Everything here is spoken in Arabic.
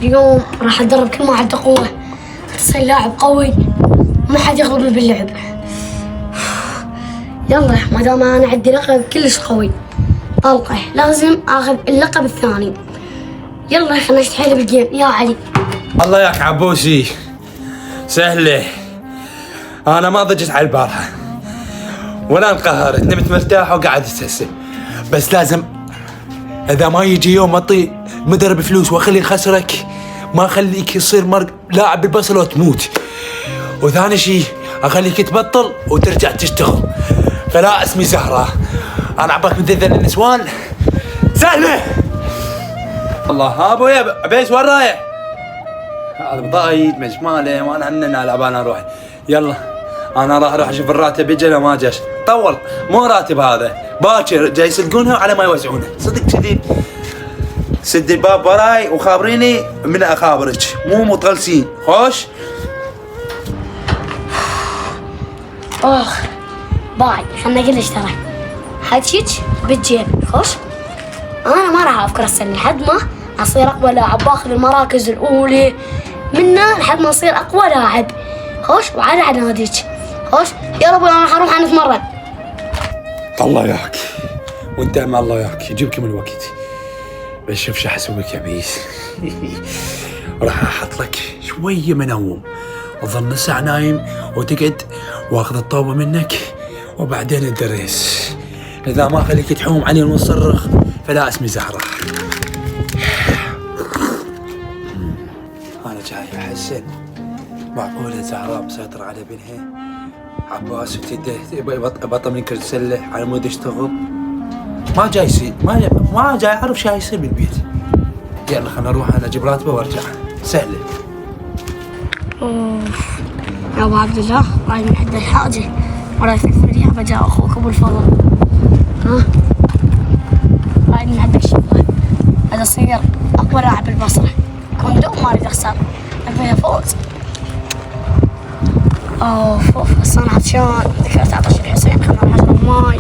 اليوم راح اتدرب كل ما عندي قوة تصير لاعب قوي وما حد يغلبني باللعب. يلا ما دام انا عندي لقب كلش قوي طلقه لازم اخذ اللقب الثاني. يلا خلينا نشتحيل بالجيم يا علي. الله ياك عبوسي سهلة. انا ما ضجت على البارحة ولا انقهرت، نمت مرتاح وقعدت هسه، بس لازم اذا ما يجي يوم اعطي مدرب فلوس واخليه يخسرك، ما اخليك يصير لاعب بالبصل وتموت. وثاني شيء اخليك تبطل وترجع تشتغل. فلا اسمي زهرة، انا عباك من ذي النسوان سهلة. الله ابويا عبيس وين رايح؟ هذا بضايد مجماله وانا عننا على بالنا نروح. يلا انا راح اروح اشوف الراتب يجي ولا ما جاش. طول مو راتب هذا، باكر جاي يسلقونها على ما يوزعونها. صدق كذي سد الباب وراي وخابريني من اخابرك، مو متغلسين. خوش اخ باي خلنا اقول لك ترى حكيك بالجيب. خوش انا ما راح افكر استنى لحد ما اصير اقوى لاعب، باخذ المراكز الاولى منا لحد ما اصير اقوى لاعب. خوش وعلى على ناديك. خوش يلا ابوي انا حروح نتمرن. الله ياك وانت مع الله ياك يجيبكم الوقت. بشوف شو حسويك يا بيس. راح احط لك شويه منوم وظل نص ساعه نايم وتقعد واخذ الطوبه منك وبعدين الدريس. اذا ما خليك تحوم علي وتصرخ فلا اسمي زهره. انا جاي احسن. معقوله زهراء مسيطر على بنها عباس وتده بطل من كرة سله على مود يشتغل. ما جاي يصير، ما جاي اعرف شو يصير بالبيت. يلا خلنا نروح انا اجيب راتبه وارجع. سهله. يا ابو عبد الله راي من عند الحاجه وراي تكفر لي بجا اخوك ابو الفضل. ها راي من عندك شغله اذا اصير اقوى لاعب بالبصره كون دوم ما اريد اخسر ابي افوز. اوف بس انا عطشان ذكرت عطش الحسين. خلنا نروح نشرب ماي.